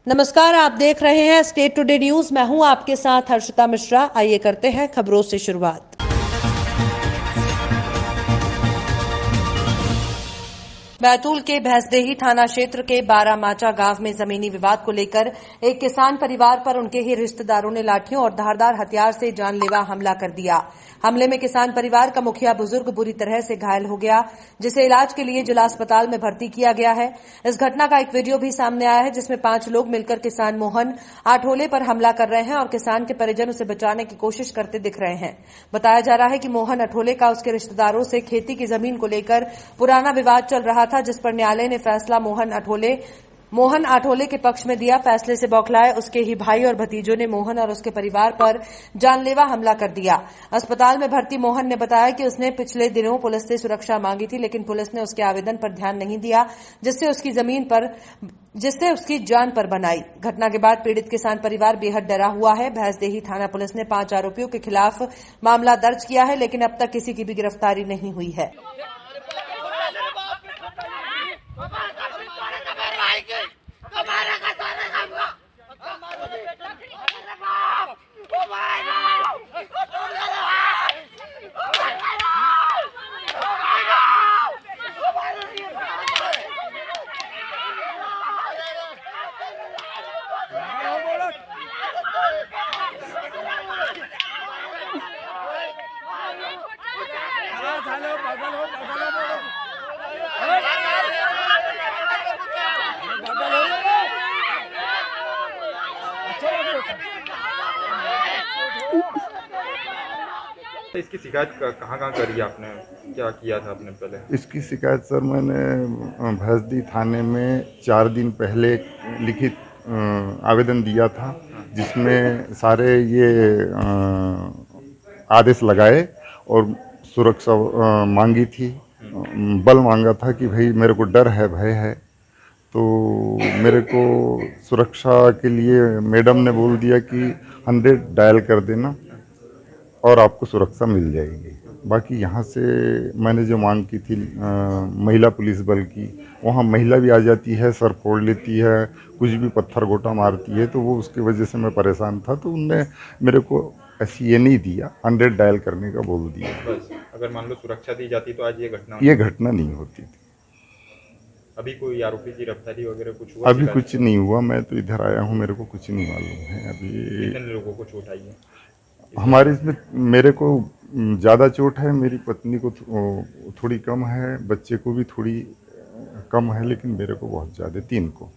नमस्कार, आप देख रहे हैं स्टेट टुडे न्यूज। मैं हूं आपके साथ हर्षिता मिश्रा। आइए करते हैं खबरों से शुरुआत। बैतूल के भैंसदेही थाना क्षेत्र के बारामाचा गांव में जमीनी विवाद को लेकर एक किसान परिवार पर उनके ही रिश्तेदारों ने लाठियों और धारदार हथियार से जानलेवा हमला कर दिया। हमले में किसान परिवार का मुखिया बुजुर्ग बुरी तरह से घायल हो गया, जिसे इलाज के लिए जिला अस्पताल में भर्ती किया गया है। इस घटना का एक वीडियो भी सामने आया है, जिसमें 5 लोग मिलकर किसान मोहन आठोले पर हमला कर रहे हैं और किसान के परिजन उसे बचाने की कोशिश करते दिख रहे हैं। बताया जा रहा है कि मोहन आठोले का उसके रिश्तेदारों से खेती की जमीन को लेकर पुराना विवाद चल रहा था, जिस पर न्यायालय ने फैसला मोहन आठोले के पक्ष में दिया। फैसले से बौखलाए उसके ही भाई और भतीजों ने मोहन और उसके परिवार पर जानलेवा हमला कर दिया। अस्पताल में भर्ती मोहन ने बताया कि उसने पिछले दिनों पुलिस से सुरक्षा मांगी थी, लेकिन पुलिस ने उसके आवेदन पर ध्यान नहीं दिया, जिससे उसकी जान पर बनाई। घटना के बाद पीड़ित किसान परिवार बेहद डरा हुआ है। भैंसदेही थाना पुलिस ने 5 आरोपियों के खिलाफ मामला दर्ज किया है, लेकिन अब तक किसी की भी गिरफ्तारी नहीं हुई है। इसकी शिकायत कहाँ करी आपने, क्या किया था आपने पहले? इसकी शिकायत सर मैंने भैंसदेही थाने में 4 दिन पहले लिखित आवेदन दिया था, जिसमें सारे ये आदेश लगाए और सुरक्षा मांगी थी। बल मांगा था कि भाई मेरे को डर है, भय है, तो मेरे को सुरक्षा के लिए मैडम ने बोल दिया कि 100 डायल कर देना और आपको सुरक्षा मिल जाएगी। बाकी यहाँ से मैंने जो मांग की थी महिला पुलिस बल की, वहाँ महिला भी आ जाती है, सर फोड़ लेती है, कुछ भी पत्थर गोटा मारती है, तो वो उसकी वजह से मैं परेशान था, तो उनने मेरे को ऐसी ये नहीं दिया, 100 डायल करने का बोल दिया। बस अगर मान लो सुरक्षा दी जाती तो आज ये घटना नहीं होती थी। अभी कोई आरोपी की गिरफ्तारी वगैरह कुछ हुआ? अभी कुछ नहीं हुआ, मैं तो इधर आया हूँ, मेरे को कुछ नहीं मालूम है। अभी कितने लोगों को चोट आई है? हमारे इसमें मेरे को ज़्यादा चोट है, मेरी पत्नी को थोड़ी कम है, बच्चे को भी थोड़ी कम है, लेकिन मेरे को बहुत ज़्यादा, 3 को।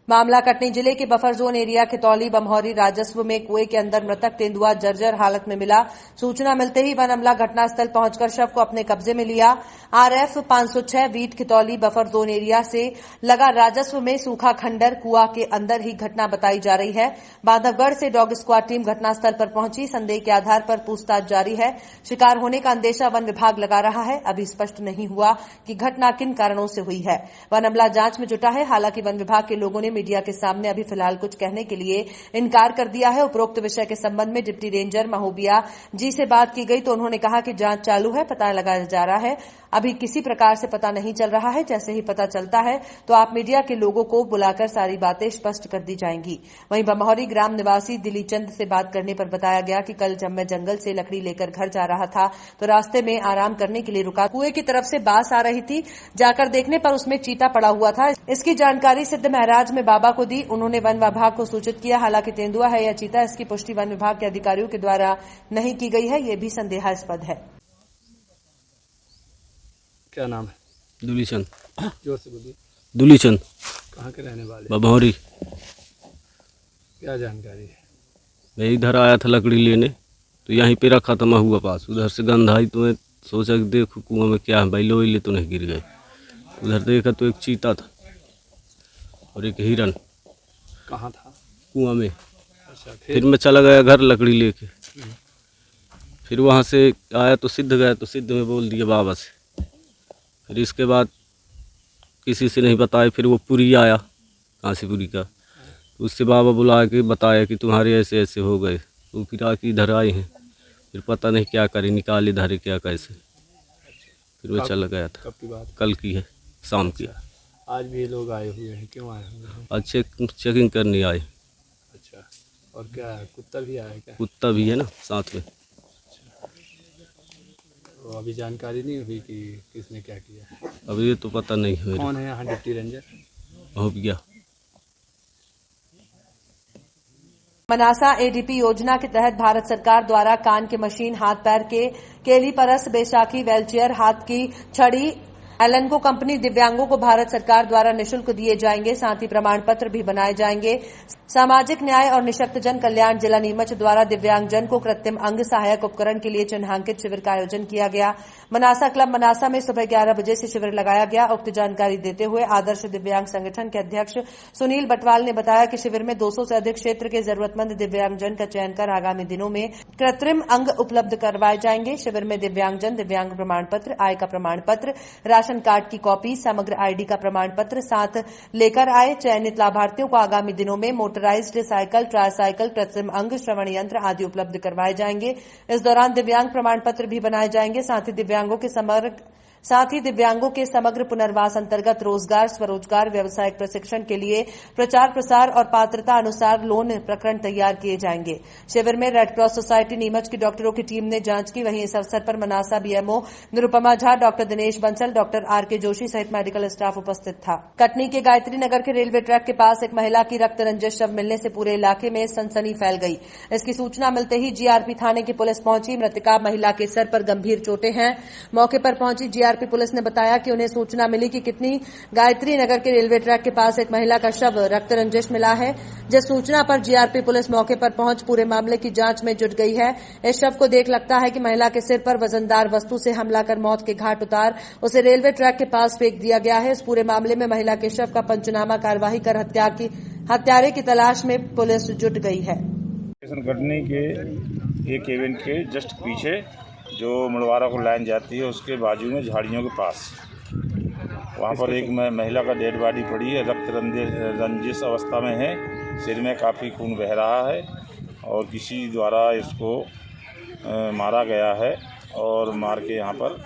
मामला कटनी जिले के बफर जोन एरिया खितौली बमहौरी राजस्व में कुएं के अंदर मृतक तेंदुआ जर्जर हालत में मिला। सूचना मिलते ही वन अमला घटनास्थल पहुंचकर शव को अपने कब्जे में लिया। RF 506 beat Khitauli buffer zone area से लगा राजस्व में सूखा खंडर कुआ के अंदर ही घटना बताई जा रही है। बांधवगढ़ से डॉग स्क्वाड टीम घटनास्थल पर पहुंची। संदेह के आधार पर पूछताछ जारी है। शिकार होने का अंदेशा वन विभाग लगा रहा है। अभी स्पष्ट नहीं हुआ कि घटना किन कारणों से हुई है। वन अमला जांच में जुटा है। हालांकि वन विभाग के लोगों ने मीडिया के सामने अभी फिलहाल कुछ कहने के लिए इनकार कर दिया है। उपरोक्त विषय के संबंध में डिप्टी रेंजर महोबिया जी से बात की गई तो उन्होंने कहा कि जांच चालू है, पता लगाया जा रहा है। अभी किसी प्रकार से पता नहीं चल रहा है। जैसे ही पता चलता है तो आप मीडिया के लोगों को बुलाकर सारी बातें स्पष्ट कर दी जाएंगी। वहीं बमहौरी ग्राम निवासी दिलीचंद से बात करने पर बताया गया कि कल जब मैं जंगल से लकड़ी लेकर घर जा रहा था तो रास्ते में आराम करने के लिए रुका। कुएं की तरफ से बास आ रही थी। जाकर देखने पर उसमें चीता पड़ा हुआ था। इसकी जानकारी सिद्ध महराज में बाबा को दी। उन्होंने वन विभाग को सूचित किया। हालांकि तेंदुआ है या चीता, इसकी पुष्टि वन विभाग के अधिकारियों के द्वारा नहीं की गई है। ये भी संदेहास्पद है। क्या नाम है? दुलीचंद। जोर से बोलिए। दुलीचंद। कहाँ के रहने वाले? बमहौरी। क्या जानकारी है? मैं इधर आया था लकड़ी लेने, तो यहीं पे रखा था महुआ पास। उधर से गंध आई तो मैं सोचा कि देखो कुआं में क्या है, बैलो वैले तो नहीं गिर गए। उधर देखा तो एक चीता था और एक हिरन। कहाँ था? कुआं में। अच्छा, फिर मैं चला गया घर लकड़ी लेके। फिर वहाँ से आया तो सिद्ध गया, तो सिद्ध में बोल दिया बाबा से। फिर इसके बाद किसी से नहीं बताया। फिर वो पुरी आया, कांसीपुरी का, तो उससे बाबा बुला के बताया कि तुम्हारे ऐसे ऐसे हो गए। तो फिर आके इधर आए हैं। फिर पता नहीं क्या करे, निकाले धारे क्या कैसे। फिर वो चला गया था। कब की बात? कल की है, शाम की। आज भी लोग आए हुए हैं, क्यों आए हुए हैं? आज चेकिंग करने आए। अच्छा, और क्या है, कुत्ता भी आया है क्या? कुत्ता भी है ना साथ में। तो अभी जानकारी नहीं हुई कि किसने क्या किया है। अब ये तो पता नहीं है। कौन है यहाँ डिप्टी रेंजर? हो गया। मनासा एडीपी योजना के तहत भारत सरकार द्वारा कान की मशीन, हाथ पैर के केलीपरस, बैसाखी, व्हीलचेयर, हाथ की छड़ी, एलेंको कंपनी दिव्यांगों को भारत सरकार द्वारा निःशुल्क दिए जाएंगे। साथ ही प्रमाण पत्र भी बनाए जाएंगे। सामाजिक न्याय और निःशक्तजन कल्याण जिला नीमच द्वारा दिव्यांगजन को कृत्रिम अंग सहायक उपकरण के लिए चिन्हांकित शिविर का आयोजन किया गया। मनासा क्लब मनासा में सुबह 11 बजे से शिविर लगाया गया। उक्त जानकारी देते हुए आदर्श दिव्यांग संगठन के अध्यक्ष सुनील बटवाल ने बताया कि शिविर में 200 से अधिक क्षेत्र के जरूरतमंद दिव्यांगजन का चयन कर आगामी दिनों में कृत्रिम अंग उपलब्ध करवाए जाएंगे। शिविर में दिव्यांगजन दिव्यांग प्रमाण पत्र, आय का प्रमाण पत्र, राशन कार्ड की कॉपी, समग्र आईडी का प्रमाण पत्र साथ लेकर आए। चयनित लाभार्थियों को आगामी दिनों में मोटराइज्ड साइकिल, ट्राईसाइकिल, कृत्रिम अंग, श्रवण यंत्र आदि उपलब्ध करवाए जाएंगे। इस दौरान दिव्यांग प्रमाण पत्र भी बनाए जाएंगे। साथ ही दिव्यांगों के समग्र पुनर्वास अंतर्गत रोजगार, स्वरोजगार, व्यावसायिक प्रशिक्षण के लिए प्रचार प्रसार और पात्रता अनुसार लोन प्रकरण तैयार किए जाएंगे। शिविर में रेड क्रॉस सोसाइटी नीमच की डॉक्टरों की टीम ने जांच की। वहीं इस अवसर पर Manasa BMO Nirupama Jha, doctor Dinesh Bansal, doctor RK Joshi सहित मेडिकल स्टाफ उपस्थित था। कटनी के गायत्री नगर के रेलवे ट्रैक के पास एक महिला की रक्त रंजित शव मिलने से पूरे इलाके में सनसनी फैल गई। इसकी सूचना मिलते ही जीआरपी थाने की पुलिस पहुंची। मृतका महिला के सर पर गंभीर चोटें हैं। मौके पर पहुंची जीआरपी पुलिस ने बताया कि उन्हें सूचना मिली कि कितनी गायत्री नगर के रेलवे ट्रैक के पास एक महिला का शव रक्त रंजिश मिला है। जिस सूचना पर जीआरपी पुलिस मौके पर पहुंच पूरे मामले की जांच में जुट गई है। इस शव को देख लगता है कि महिला के सिर पर वजनदार वस्तु से हमला कर मौत के घाट उतार उसे रेलवे ट्रैक के पास फेंक दिया गया है। इस पूरे मामले में महिला के शव का पंचनामा कार्यवाही कर हत्यारे की तलाश में पुलिस जुट गई है। कटनी के एक इवेंट के जस्ट पीछे जो मुड़वारा को लाइन जाती है उसके बाजू में झाड़ियों के पास वहाँ पर एक महिला का डेड बॉडी पड़ी है। रक्त रंजिश अवस्था में है। सिर में काफ़ी खून बह रहा है और किसी द्वारा इसको मारा गया है और मार के यहाँ पर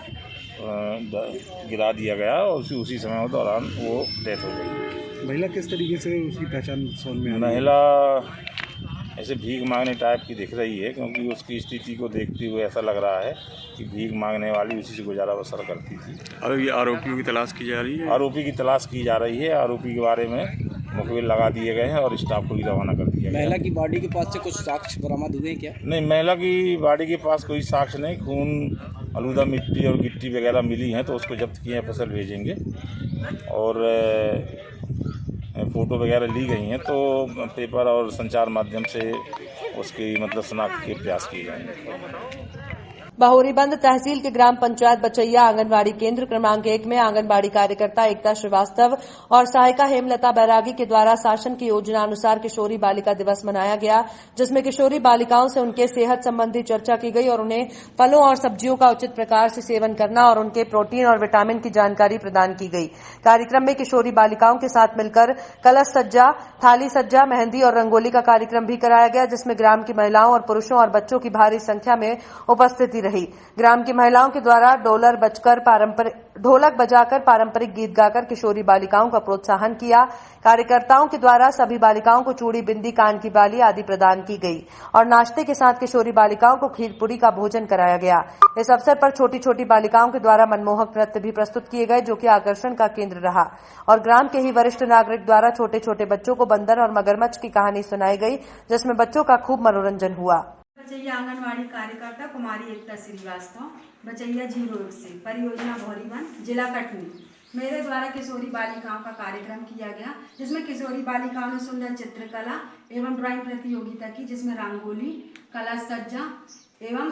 गिरा दिया गया और उसी समय दौरान वो डेथ हो गई। महिला किस तरीके से उसकी पहचान समझ में? महिला ऐसे भीख मांगने टाइप की दिख रही है, क्योंकि उसकी स्थिति को देखते हुए ऐसा लग रहा है कि भीख मांगने वाली उसी से गुजारा बसर करती थी। और ये आरोपियों की तलाश की जा रही है? आरोपी की तलाश की जा रही है। आरोपी के बारे में मुखबिर लगा दिए गए हैं और स्टाफ को भी रवाना कर दिया गया। महिला की बॉडी के पास से कुछ साक्ष्य बरामद हुए क्या? नहीं, महिला की बॉडी के पास कोई साक्ष्य नहीं। खून, आलूदा मिट्टी और गिट्टी वगैरह मिली हैं तो उसको जब्त किए फसल भेजेंगे और फ़ोटो वगैरह ली गई हैं तो पेपर और संचार माध्यम से उसकी शिनाख्त के प्रयास किए जाएंगे। बहोरीबंद तहसील के ग्राम पंचायत बचैया आंगनबाड़ी केंद्र क्रमांक 1 में आंगनबाड़ी कार्यकर्ता एकता श्रीवास्तव और सहायिका हेमलता बैरागी के द्वारा शासन की योजना अनुसार किशोरी बालिका दिवस मनाया गया, जिसमें किशोरी बालिकाओं से उनके सेहत संबंधी चर्चा की गई और उन्हें फलों और सब्जियों का उचित प्रकार से सेवन करना और उनके प्रोटीन और विटामिन की जानकारी प्रदान की गई। कार्यक्रम में किशोरी बालिकाओं के साथ मिलकर कलश सज्जा, थाली सज्जा, मेहंदी और रंगोली का कार्यक्रम भी कराया गया, जिसमें ग्राम की महिलाओं और पुरुषों और बच्चों की भारी संख्या में उपस्थिति रही। ग्राम की महिलाओं के द्वारा ढोलक बजाकर पारंपरिक गीत गाकर किशोरी बालिकाओं का प्रोत्साहन किया। कार्यकर्ताओं के द्वारा सभी बालिकाओं को चूड़ी, बिंदी, कान की बाली आदि प्रदान की गई और नाश्ते के साथ किशोरी बालिकाओं को खीर पूरी का भोजन कराया गया। इस अवसर पर छोटी छोटी बालिकाओं के द्वारा मनमोहक नृत्य भी प्रस्तुत किए गए, जो कि आकर्षण का केंद्र रहा और ग्राम के ही वरिष्ठ नागरिक द्वारा छोटे छोटे बच्चों को बंदर और मगरमच्छ की कहानी सुनाई गई, जिसमें बच्चों का खूब मनोरंजन हुआ। बचैया आंगनवाड़ी कार्यकर्ता कुमारी एकता श्रीवास्तव, बचैया 01 से परियोजना भौरीबंद, जिला कटनी। मेरे द्वारा किशोरी बालिकाओं का कार्यक्रम किया गया, जिसमें किशोरी बालिकाओं ने सुंदर चित्रकला एवं ड्राइंग प्रतियोगिता की, जिसमें रंगोली, कलश सज्जा एवं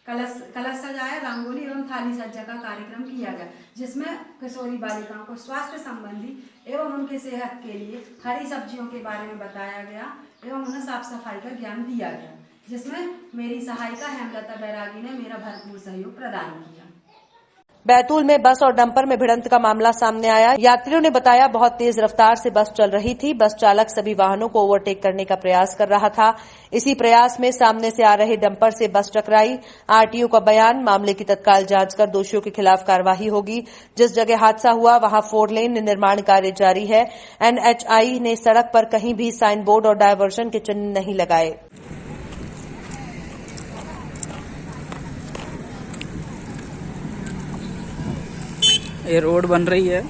कलश सजाया, रंगोली एवं थाली सज्जा का कार्यक्रम किया गया, जिसमें किशोरी बालिकाओं को स्वास्थ्य संबंधी एवं उनके सेहत के लिए हरी सब्जियों के बारे में बताया गया एवं उन्हें साफ सफाई का ज्ञान दिया गया, जिसमें मेरी सहायिका हेमलता बैरागी ने मेरा भरपूर सहयोग प्रदान किया। बैतूल में बस और डंपर में भिड़ंत का मामला सामने आया। यात्रियों ने बताया बहुत तेज रफ्तार से बस चल रही थी। बस चालक सभी वाहनों को ओवरटेक करने का प्रयास कर रहा था। इसी प्रयास में सामने से आ रहे डंपर से बस टकराई। आरटीओ का बयान, मामले की तत्काल जांच कर दोषियों के खिलाफ कार्रवाई होगी। जिस जगह हादसा हुआ वहां 4 लेन निर्माण कार्य जारी है। एनएचआई ने सड़क पर कहीं भी साइन बोर्ड और डायवर्जन के चिन्ह नहीं लगाए। ये रोड बन रही है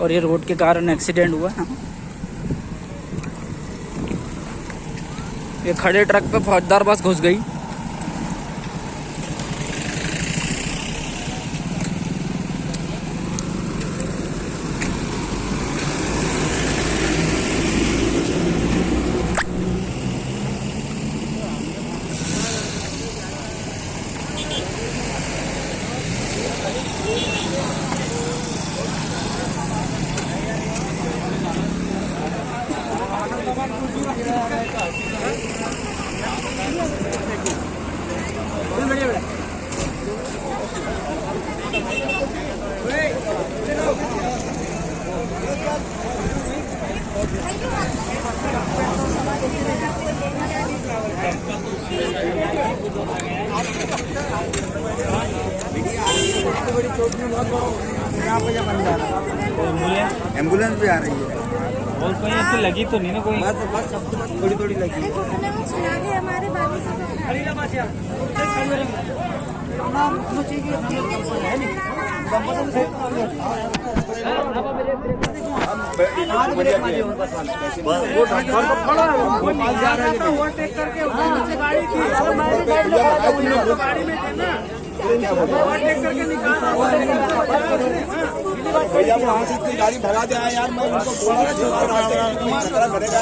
और ये रोड के कारण एक्सीडेंट हुआ। ये खड़े ट्रक पे फौजदार बस घुस गई। एम्बुलेंस भी आ रही है और कोई ऐसे लगी तो नहीं ना कोई? बस थोड़ी थोड़ी लगी भैया वहाँ से इतनी गाड़ी भगा दे यार। मैं उनको बोला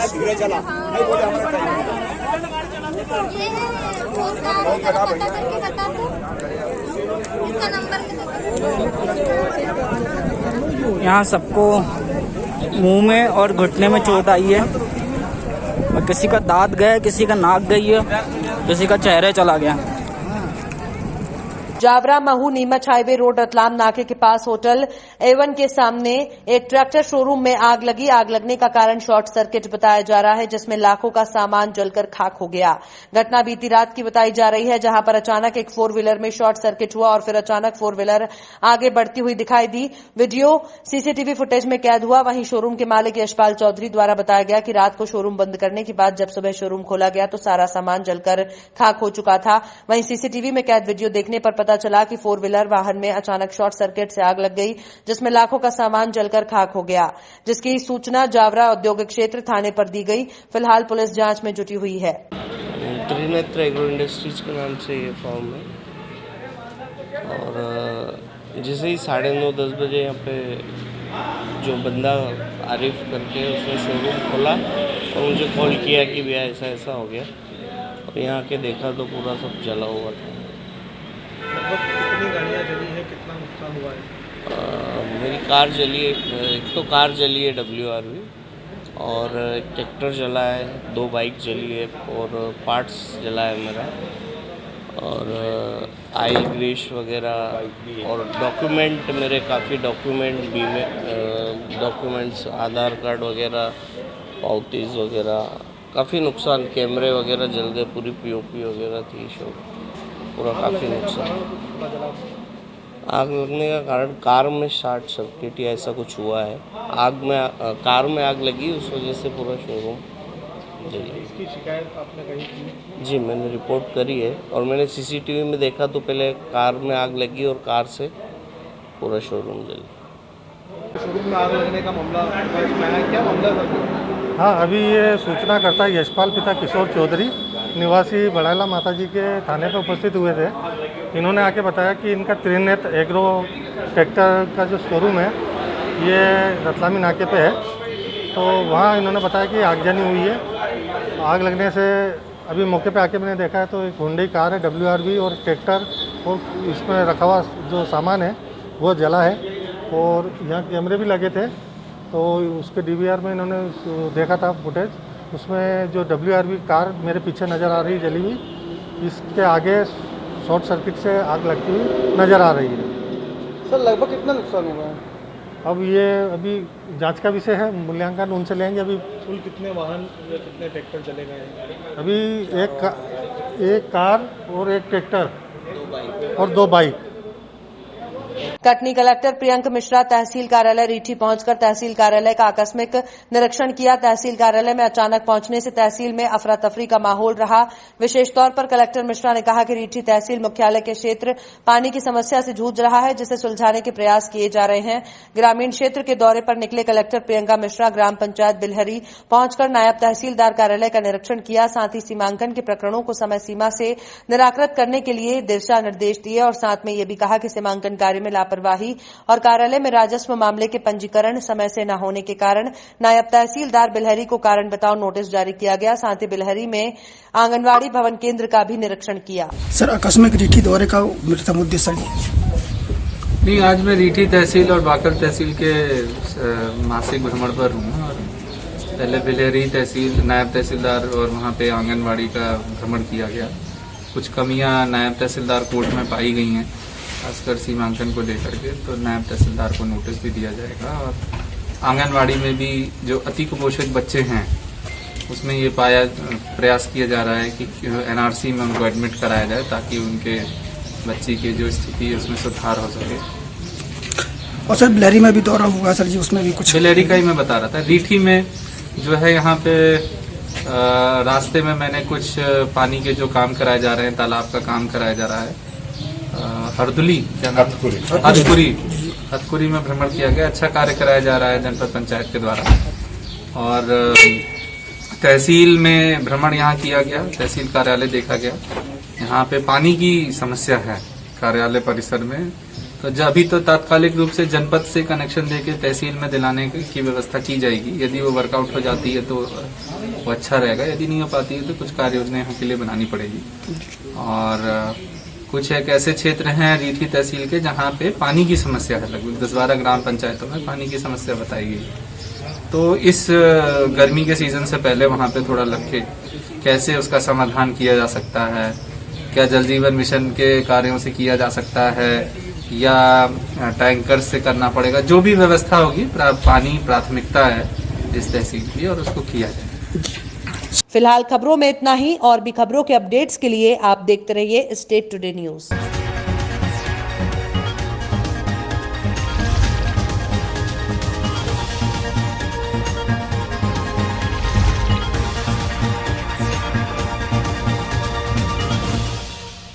धीरे चला नहीं बोले यहाँ सबको मुंह में और घुटने में चोट आई है और किसी का दांत गया, किसी का नाक गई है, किसी का चेहरा चला गया। जावरा महू नीमच हाईवे रोड रतलाम नाके के पास होटल A1 के सामने एक ट्रैक्टर शोरूम में आग लगी। आग लगने का कारण शॉर्ट सर्किट बताया जा रहा है, जिसमें लाखों का सामान जलकर खाक हो गया। घटना बीती रात की बताई जा रही है, जहां पर अचानक एक 4 व्हीलर में शॉर्ट सर्किट हुआ और फिर अचानक 4 व्हीलर आगे बढ़ती हुई दिखाई दी। वीडियो सीसीटीवी फुटेज में कैद हुआ। वहीं शोरूम के मालिक यशपाल चौधरी द्वारा बताया गया कि रात को शोरूम बंद करने के बाद जब सुबह शोरूम खोला गया तो सारा सामान जलकर खाक हो चुका था। वहीं सीसीटीवी में कैद वीडियो देखने पर पता चला कि 4 व्हीलर वाहन में अचानक शॉर्ट सर्किट से आग लग गई, जिसमें लाखों का सामान जलकर खाक हो गया, जिसकी सूचना जावरा औद्योगिक क्षेत्र थाने पर दी गई। फिलहाल पुलिस जांच में जुटी हुई है। त्रिनेत्र एग्रो इंडस्ट्रीज के नाम से ये फॉर्म है और जैसे ही 9:30-10 बजे यहाँ पे जो बंदा आरिफ करके उसने शोरूम खोला और मुझे कॉल किया कि भैया ऐसा ऐसा हो गया और यहाँ के देखा तो पूरा सब जला हुआ था। कितनी गाड़ियाँ जली है, कितना नुकसान हुआ है? मेरी कार जली है, एक तो कार जली है WRV और एक ट्रैक्टर जला है, 2 बाइक जली है और पार्ट्स जला है मेरा और आयल ग्रीस वगैरह और डॉक्यूमेंट मेरे काफ़ी डॉक्यूमेंट बीमे डॉक्यूमेंट्स आधार कार्ड वगैरह पावतीज वगैरह काफ़ी नुकसान, कैमरे वगैरह जल गए, पूरी POP वगैरह थी शो पूरा काफ़ी नुकसान। आग लगने का कारण कार में शॉर्ट सर्किट या ऐसा कुछ हुआ है। कार में आग लगी, उस वजह से पूरा शोरूम जल गया। इसकी शिकायत आपने कही थी? जी मैंने रिपोर्ट करी है और मैंने CCTV में देखा तो पहले कार में आग लगी और कार से पूरा शोरूम जल गया। शोरूम में आग लगने का मामला क्या मामला था? हाँ, अभी ये सूचना करता है यशपाल पिता किशोर चौधरी निवासी बड़ाला माताजी के थाने पर उपस्थित हुए थे। इन्होंने आके बताया कि इनका त्रिनेत्र एग्रो ट्रैक्टर का जो शोरूम है ये रतलामी नाके पे है, तो वहाँ इन्होंने बताया कि आगजनी हुई है। आग लगने से अभी मौके पे आके मैंने देखा है तो एक हुंडई कार है WRV और ट्रैक्टर और इसमें रखा हुआ जो सामान है वो जला है और यहाँ कैमरे भी लगे थे तो उसके DVR में इन्होंने देखा था फुटेज, उसमें जो WRV कार मेरे पीछे नज़र आ रही है जली हुई, इसके आगे शॉर्ट सर्किट से आग लगती हुई नज़र आ रही है। सर लगभग कितना नुकसान हुआ है? अब ये अभी जांच का विषय है, मूल्यांकन उनसे लेंगे। अभी कुल कितने वाहन या कितने ट्रैक्टर चले गए हैं? अभी एक कार और एक ट्रैक्टर और 2 बाइक। कटनी कलेक्टर प्रियंक मिश्रा तहसील कार्यालय रीठी पहुंचकर तहसील कार्यालय का आकस्मिक निरीक्षण किया। तहसील कार्यालय में अचानक पहुंचने से तहसील में अफरा तफरी का माहौल रहा। विशेष तौर पर कलेक्टर मिश्रा ने कहा कि रीठी तहसील मुख्यालय के क्षेत्र पानी की समस्या से जूझ रहा है, जिसे सुलझाने के प्रयास किए जा रहे हैं। ग्रामीण क्षेत्र के दौरे पर निकले कलेक्टर प्रियंका मिश्रा ग्राम पंचायत बिलहरी पहुंचकर नायब तहसीलदार कार्यालय का निरीक्षण किया। साथ ही सीमांकन के प्रकरणों को समय सीमा से निराकृत करने के लिए दिशा निर्देश दिए और साथ में यह भी कहा कि सीमांकन कार्य में लापरवाही और कार्यालय में राजस्व मामले के पंजीकरण समय से न होने के कारण नायब तहसीलदार बिलहरी को कारण बताओ नोटिस जारी किया गया। साथ ही बिलहरी में आंगनवाड़ी भवन केंद्र का भी निरीक्षण किया। सर, आकस्मिक रीठी दौरे का प्रथम उद्देश्य नहीं, आज मैं रीठी तहसील और बाकर तहसील के मासिक भ्रमण पर हूँ और पहले बिलहरी तहसील नायब तहसीलदार और वहाँ पे आंगनवाड़ी का भ्रमण किया गया। कुछ कमियाँ नायब तहसीलदार कोर्ट में पाई गई हैं, खासकर सीमांकन को लेकर के, तो नायब तहसीलदार को नोटिस भी दिया जाएगा। और आंगनवाड़ी में भी जो अति कुपोषित बच्चे हैं उसमें ये प्रयास किया जा रहा है कि एनआरसी में उनको एडमिट कराया जाए ताकि उनके बच्ची की जो स्थिति है उसमें सुधार हो सके। और सर बिलहरी में भी दौरा हुआ सर जी, उसमें भी कुछ? बिलहरी का ही मैं बता रहा था। रीठी में जो है यहाँ पे रास्ते में मैंने कुछ पानी के जो काम कराए जा रहे हैं, तालाब का काम कराया जा रहा है। हरदुली क्या नाम? हथकुरी में भ्रमण किया गया। अच्छा कार्य कराया जा रहा है जनपद पंचायत के द्वारा। और तहसील में भ्रमण यहाँ किया गया, तहसील कार्यालय देखा गया। यहाँ पे पानी की समस्या है कार्यालय परिसर में, तो अभी तो तात्कालिक रूप से जनपद से कनेक्शन देके तहसील में दिलाने की व्यवस्था की जाएगी। यदि वो वर्कआउट हो जाती है तो वो अच्छा रहेगा, यदि नहीं हो पाती है तो कुछ कार्य योजना यहाँ के लिए बनानी पड़ेगी। और कुछ एक ऐसे क्षेत्र हैं रीठी तहसील के जहाँ पे पानी की समस्या है, लगभग 10-12 ग्राम पंचायतों में पानी की समस्या बताई गई। तो इस गर्मी के सीजन से पहले वहाँ पे थोड़ा लग के कैसे उसका समाधान किया जा सकता है, क्या जल जीवन मिशन के कार्यों से किया जा सकता है या टैंकर से करना पड़ेगा, जो भी व्यवस्था होगी पानी प्राथमिकता है इस तहसील की और उसको किया जाए। फिलहाल खबरों में इतना ही। और भी खबरों के अपडेट्स के लिए आप देखते रहिए स्टेट टुडे न्यूज।